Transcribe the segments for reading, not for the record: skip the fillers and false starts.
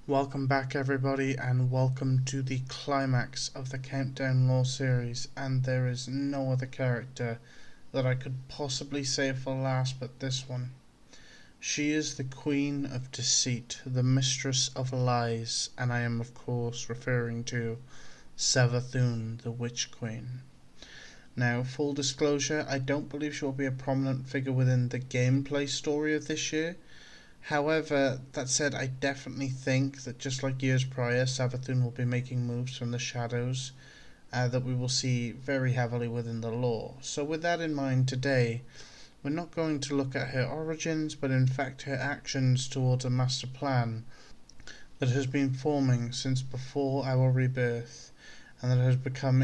Welcome back everybody, and welcome to the climax of the Countdown Law series, and there is no other character that I could possibly save for last but this one. She is the Queen of Deceit, the Mistress of Lies, and I am of course referring to Savathun, the Witch Queen. Now, full disclosure, I don't believe she will be a prominent figure within the gameplay story of this year. However, that said, I definitely think that just like years prior, Savathun will be making moves from the shadows that we will see very heavily within the lore. So with that in mind today, we're not going to look at her origins, but in fact her actions towards a master plan that has been forming since before our rebirth, and that has become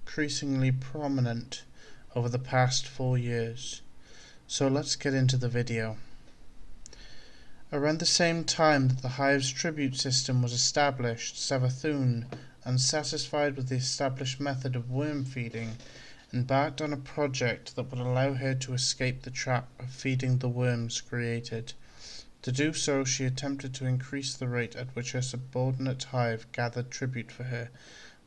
increasingly prominent over the past 4 years. So let's get into the video. Around the same time that the Hive's tribute system was established, Savathun, unsatisfied with the established method of worm feeding, embarked on a project that would allow her to escape the trap of feeding the worms created. To do so, she attempted to increase the rate at which her subordinate Hive gathered tribute for her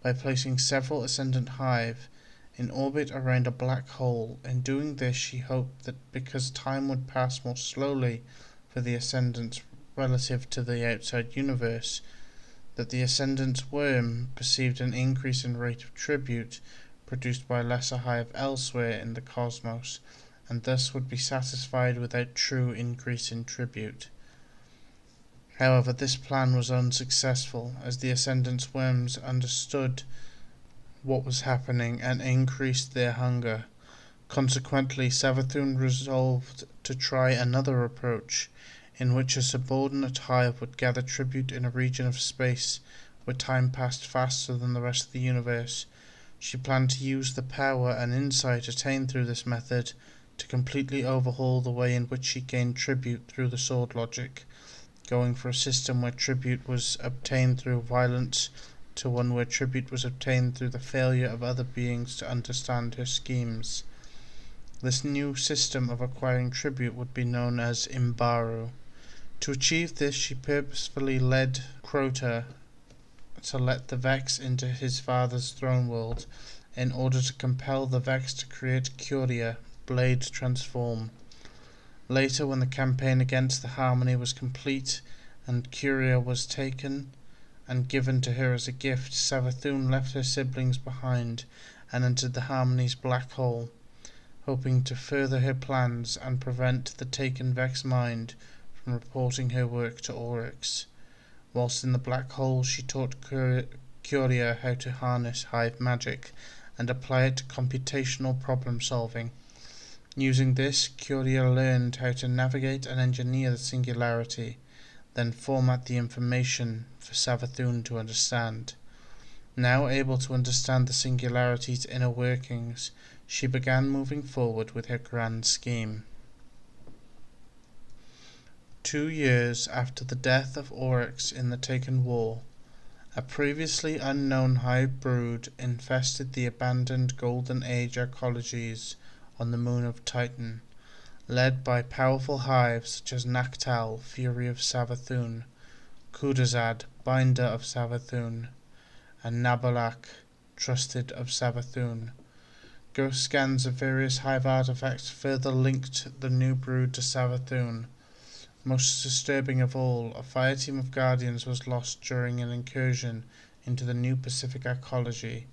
by placing several Ascendant Hive in orbit around a black hole. In doing this, she hoped that because time would pass more slowly for the Ascendants relative to the outside universe, that the Ascendant's worm perceived an increase in rate of tribute produced by lesser hive elsewhere in the cosmos, and thus would be satisfied without true increase in tribute. However, this plan was unsuccessful, as the Ascendant's worms understood what was happening and increased their hunger. Consequently, Savathun resolved to try another approach, in which a subordinate hive would gather tribute in a region of space where time passed faster than the rest of the universe. She planned to use the power and insight attained through this method to completely overhaul the way in which she gained tribute through the sword logic, going for a system where tribute was obtained through violence to one where tribute was obtained through the failure of other beings to understand her schemes. This new system of acquiring tribute would be known as Imbaru. To achieve this, she purposefully led Crota to let the Vex into his father's throne world in order to compel the Vex to create Curia, Blade Transform. Later, when the campaign against the Harmony was complete and Curia was taken and given to her as a gift, Savathun left her siblings behind and entered the Harmony's black hole, hoping to further her plans and prevent the taken Vex mind from reporting her work to Oryx. Whilst in the black hole, she taught Curia how to harness hive magic and apply it to computational problem solving. Using this, Curia learned how to navigate and engineer the singularity, then format the information for Savathun to understand. Now able to understand the singularity's inner workings, she began moving forward with her grand scheme. 2 years after the death of Oryx in the Taken War, a previously unknown hive brood infested the abandoned Golden Age arcologies on the moon of Titan, led by powerful hives such as Naktal, Fury of Savathun, Kudazad, Binder of Savathun, and Nabalak, Trusted of Savathun. Ghost scans of various hive artifacts further linked the new brood to Savathun. Most disturbing of all, a fireteam of Guardians was lost during an incursion into the new Pacific arcology,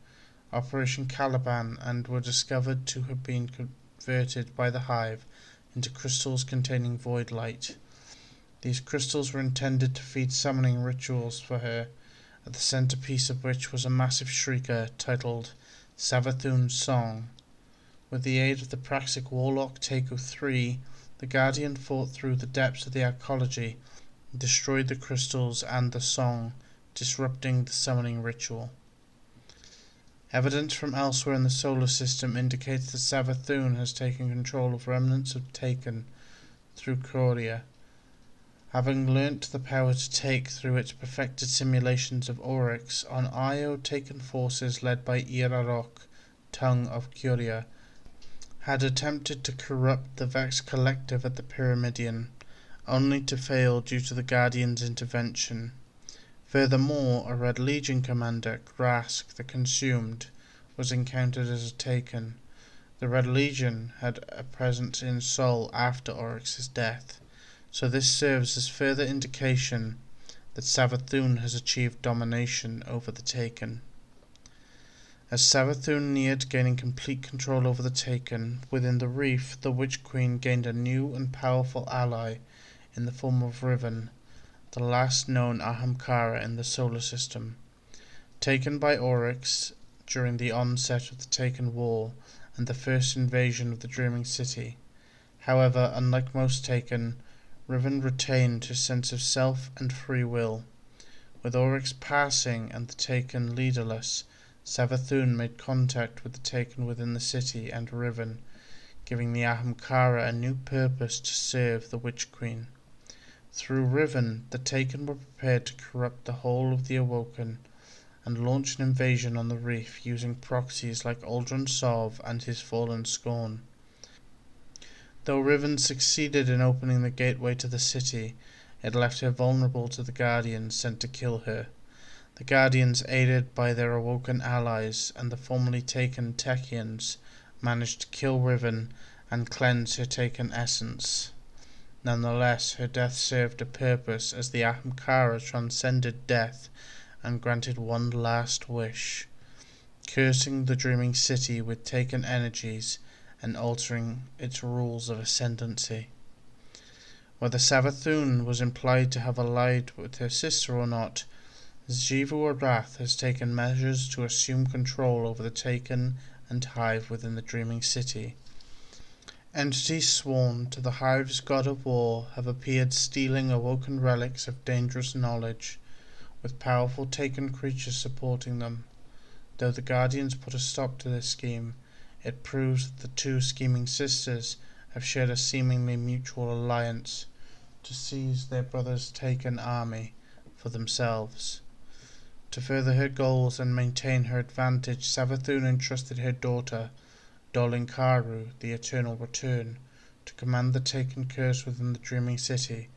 Operation Caliban, and were discovered to have been converted by the hive into crystals containing void light. These crystals were intended to feed summoning rituals for her, at the centerpiece of which was a massive shrieker titled Savathun's Song. With the aid of the Praxic Warlock Taku III, the Guardian fought through the depths of the arcology and destroyed the crystals and the song, disrupting the summoning ritual. Evidence from elsewhere in the solar system indicates that Savathun has taken control of remnants of Taken through Curia, having learnt the power to take through its perfected simulations of Oryx. On Io, Taken forces led by Irarok, Tongue of Curia, had attempted to corrupt the Vex Collective at the Pyramidion, only to fail due to the Guardian's intervention. Furthermore, a Red Legion commander, Grask the Consumed, was encountered as a Taken. The Red Legion had a presence in Sol after Oryx's death, so this serves as further indication that Savathun has achieved domination over the Taken. As Savathun neared gaining complete control over the Taken, within the reef the Witch Queen gained a new and powerful ally in the form of Riven, the last known Ahamkara in the solar system. Taken by Oryx during the onset of the Taken War and the first invasion of the Dreaming City. However, unlike most Taken, Riven retained her sense of self and free will. With Oryx passing and the Taken leaderless, Savathun made contact with the Taken within the city and Riven, giving the Ahamkara a new purpose to serve the Witch Queen. Through Riven, the Taken were prepared to corrupt the whole of the Awoken and launch an invasion on the reef using proxies like Aldrin Sov and his fallen Scorn. Though Riven succeeded in opening the gateway to the city, it left her vulnerable to the Guardians sent to kill her. The Guardians, aided by their Awoken allies and the formerly Taken Techians, managed to kill Riven and cleanse her Taken essence. Nonetheless, her death served a purpose as the Ahamkara transcended death and granted one last wish, cursing the Dreaming City with Taken energies and altering its rules of ascendancy. Whether Savathun was implied to have allied with her sister or not, Xivu Arath has taken measures to assume control over the Taken and Hive within the Dreaming City. Entities sworn to the Hive's god of war have appeared stealing Awoken relics of dangerous knowledge, with powerful Taken creatures supporting them. Though the Guardians put a stop to this scheme, it proves that the two scheming sisters have shared a seemingly mutual alliance to seize their brother's Taken army for themselves. To further her goals and maintain her advantage, Savathun entrusted her daughter, Dolinkaru, the Eternal Return, to command the Taken curse within the Dreaming City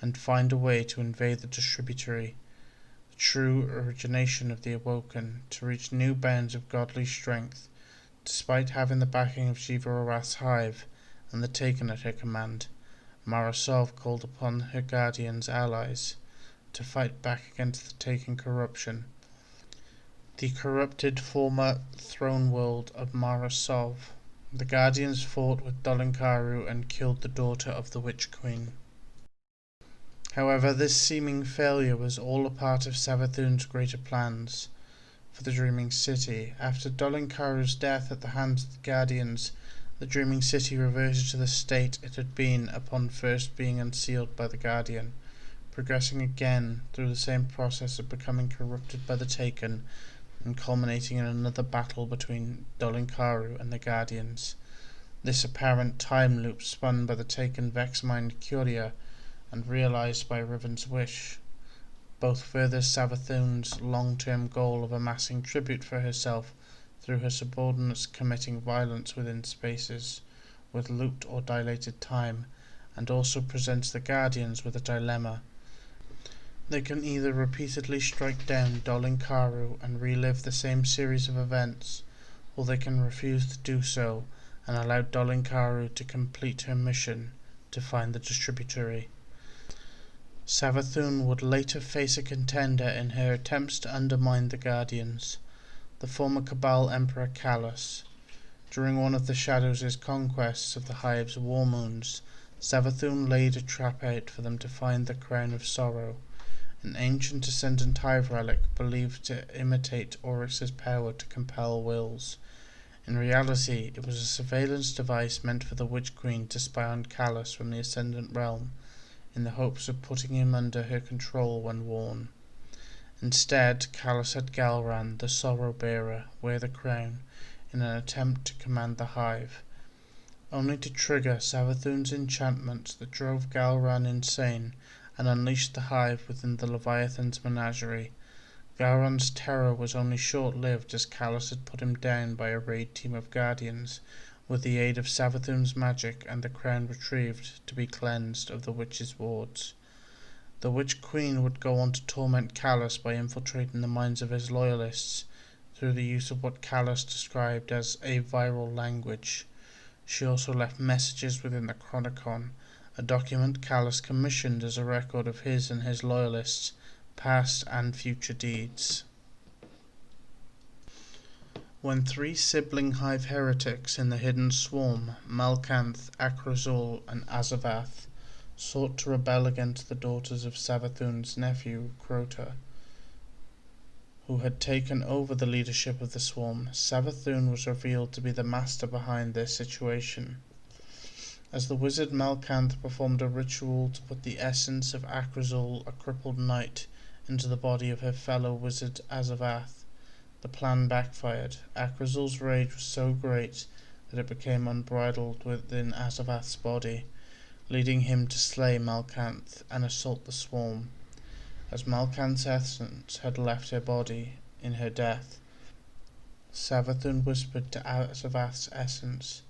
and find a way to invade the Distributary, the true origination of the Awoken, to reach new bounds of godly strength. Despite having the backing of Xivu Arath's Hive and the Taken at her command, Mara Sov called upon her Guardians' allies to fight back against the Taken corruption. The corrupted former throne world of Mara Sov. The Guardians fought with Dolinkaru and killed the daughter of the Witch Queen. However, this seeming failure was all a part of Savathun's greater plans for the Dreaming City. After Dolinkaru's death at the hands of the Guardians, the Dreaming City reverted to the state it had been upon first being unsealed by the Guardian, progressing again through the same process of becoming corrupted by the Taken and culminating in another battle between Dolinkaru and the Guardians. This apparent time loop spun by the Taken Vexmind Curia and realized by Riven's wish. Both further Savathun's long-term goal of amassing tribute for herself through her subordinates committing violence within spaces with looped or dilated time, and also presents the Guardians with a dilemma. They can either repeatedly strike down Dolinkaru and relive the same series of events, or they can refuse to do so and allow Dolinkaru to complete her mission to find the Distributary. Savathun would later face a contender in her attempts to undermine the Guardians, the former Cabal Emperor Callus. During one of the Shadows' conquests of the Hive's war moons, Savathun laid a trap out for them to find the Crown of Sorrow, an ancient Ascendant Hive relic believed to imitate Oryx's power to compel wills. In reality, it was a surveillance device meant for the Witch Queen to spy on Callus from the Ascendant Realm, in the hopes of putting him under her control when worn. Instead, Callus had Galran, the Sorrow Bearer, wear the crown in an attempt to command the Hive, only to trigger Savathun's enchantment that drove Galran insane and unleashed the Hive within the Leviathan's menagerie. Galran's terror was only short-lived, as Callus had put him down by a raid team of Guardians, with the aid of Savathun's magic and the crown retrieved to be cleansed of the witch's wards. The Witch Queen would go on to torment Callus by infiltrating the minds of his loyalists through the use of what Callus described as a viral language. She also left messages within the Chronicon, a document Callus commissioned as a record of his and his loyalists' past and future deeds. When three sibling hive heretics in the hidden swarm, Malkanth, Akrazul, and Azavath, sought to rebel against the daughters of Savathun's nephew, Crota, who had taken over the leadership of the swarm, Savathun was revealed to be the master behind their situation. As the wizard Malkanth performed a ritual to put the essence of Akrazul, a crippled knight, into the body of her fellow wizard Azavath, the plan backfired. Akrazul's rage was so great that it became unbridled within Azavath's body, leading him to slay Malkanth and assault the swarm. As Malkanth's essence had left her body in her death, Savathun whispered to Azavath's essence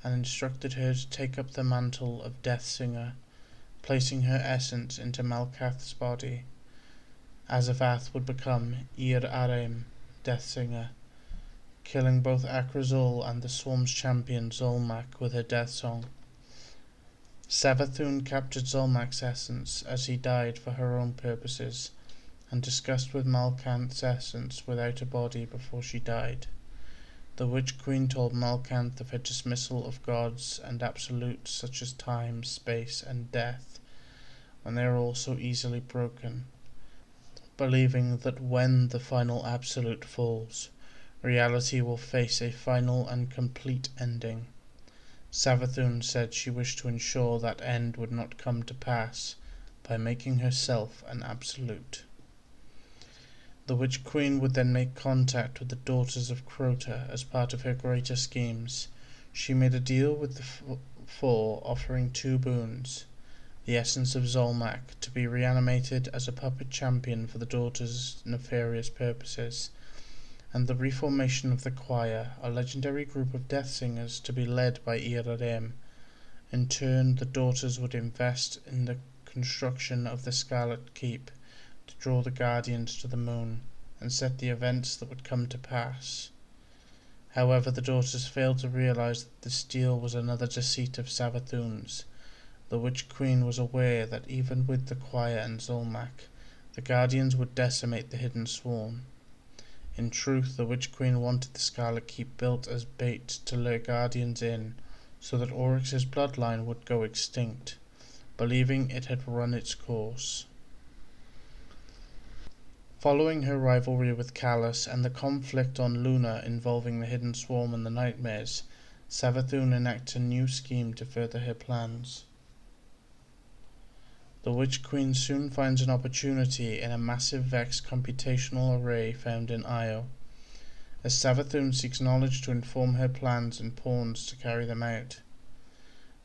and instructed her to take up the mantle of Death Singer, placing her essence into Malkanth's body. Azavath would become Ir Arem, Death Singer, killing both Akrazul and the swarm's champion Zolmak with her death song. Savathun captured Zolmak's essence as he died for her own purposes, and discussed with Malkanth's essence without a body before she died. The Witch Queen told Malkanth of her dismissal of gods and absolutes such as time, space, and death, when they are all so easily broken, believing that when the final absolute falls, reality will face a final and complete ending. Savathun said she wished to ensure that end would not come to pass by making herself an absolute. The Witch Queen would then make contact with the daughters of Crota as part of her greater schemes. She made a deal with the four, offering two boons: the essence of Zolmak to be reanimated as a puppet champion for the daughters' nefarious purposes, and the reformation of the Choir, a legendary group of death singers to be led by Irarem. In turn, the daughters would invest in the construction of the Scarlet Keep to draw the Guardians to the moon and set the events that would come to pass. However, the daughters failed to realize that this deal was another deceit of Savathun's. The Witch Queen was aware that even with the Choir and Zolmak, the Guardians would decimate the hidden swarm. In truth, the Witch Queen wanted the Scarlet Keep built as bait to lure Guardians in, so that Oryx's bloodline would go extinct, believing it had run its course. Following her rivalry with Callus and the conflict on Luna involving the hidden swarm and the nightmares, Savathun enacts a new scheme to further her plans. The Witch Queen soon finds an opportunity in a massive Vex computational array found in Io. As Savathun seeks knowledge to inform her plans and pawns to carry them out,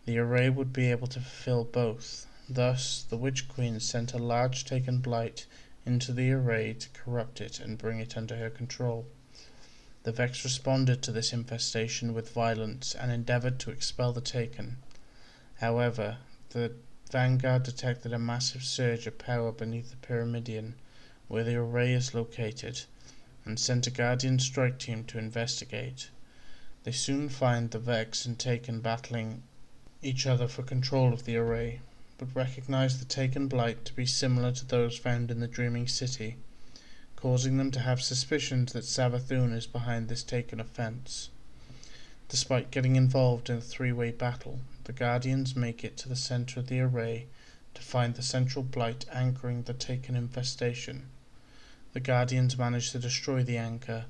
the array would be able to fulfill both. Thus, the Witch Queen sent a large taken blight into the array to corrupt it and bring it under her control. The Vex responded to this infestation with violence and endeavored to expel the Taken. However, the Vanguard detected a massive surge of power beneath the Pyramidion, where the array is located, and sent a Guardian strike team to investigate. They soon find the Vex and Taken battling each other for control of the array, but recognize the Taken blight to be similar to those found in the Dreaming City, causing them to have suspicions that Savathun is behind this Taken offense. Despite getting involved in a three-way battle, the Guardians make it to the center of the array to find the central blight anchoring the Taken infestation. The Guardians manage to destroy the anchor,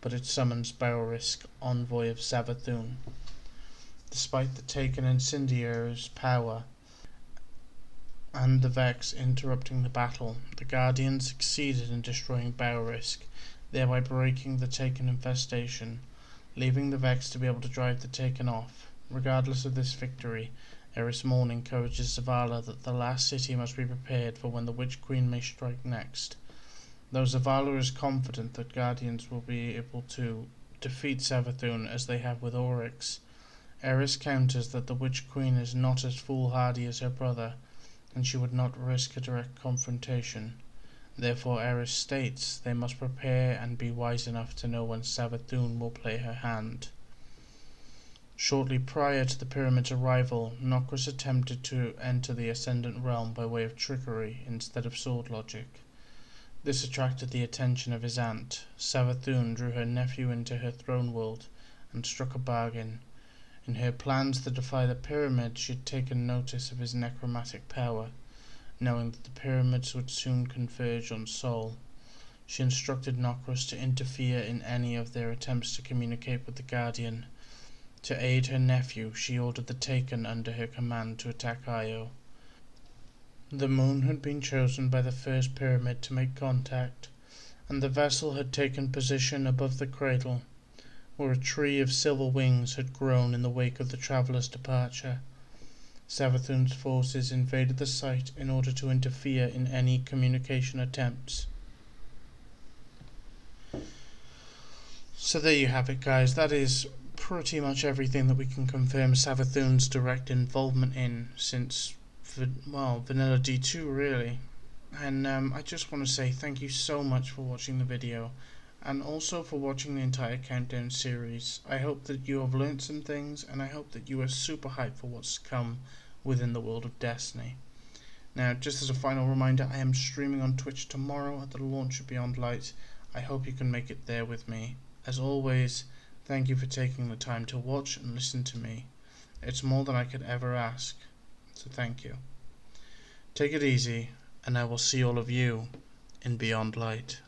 but it summons Baurisk, envoy of Savathun. Despite the Taken incendiary's power and the Vex interrupting the battle, the Guardians succeeded in destroying Baurisk, thereby breaking the Taken infestation, leaving the Vex to be able to drive the Taken off. Regardless of this victory, Eris Morn encourages Zavala that the last city must be prepared for when the Witch Queen may strike next. Though Zavala is confident that Guardians will be able to defeat Savathun as they have with Oryx, Eris counters that the Witch Queen is not as foolhardy as her brother, and she would not risk a direct confrontation. Therefore Eris states they must prepare and be wise enough to know when Savathun will play her hand. Shortly prior to the pyramid's arrival, Nokris attempted to enter the Ascendant Realm by way of trickery instead of sword logic. This attracted the attention of his aunt. Savathun drew her nephew into her throne world and struck a bargain. In her plans to defy the pyramid, she had taken notice of his necromantic power. Knowing that the pyramids would soon converge on Sol, she instructed Nokris to interfere in any of their attempts to communicate with the Guardian. To aid her nephew, she ordered the Taken under her command to attack Io. The moon had been chosen by the first pyramid to make contact, and the vessel had taken position above the cradle, where a tree of silver wings had grown in the wake of the traveller's departure. Savathun's forces invaded the site in order to interfere in any communication attempts. So there you have it, guys. That is pretty much everything that we can confirm Savathun's direct involvement in since, Vanilla D2 really. And I just want to say thank you so much for watching the video, and also for watching the entire Countdown series. I hope that you have learnt some things, and I hope that you are super hyped for what's to come within the world of Destiny. Now, just as a final reminder, I am streaming on Twitch tomorrow at the launch of Beyond Light. I hope you can make it there with me. As always, thank you for taking the time to watch and listen to me. It's more than I could ever ask, so thank you. Take it easy, and I will see all of you in Beyond Light.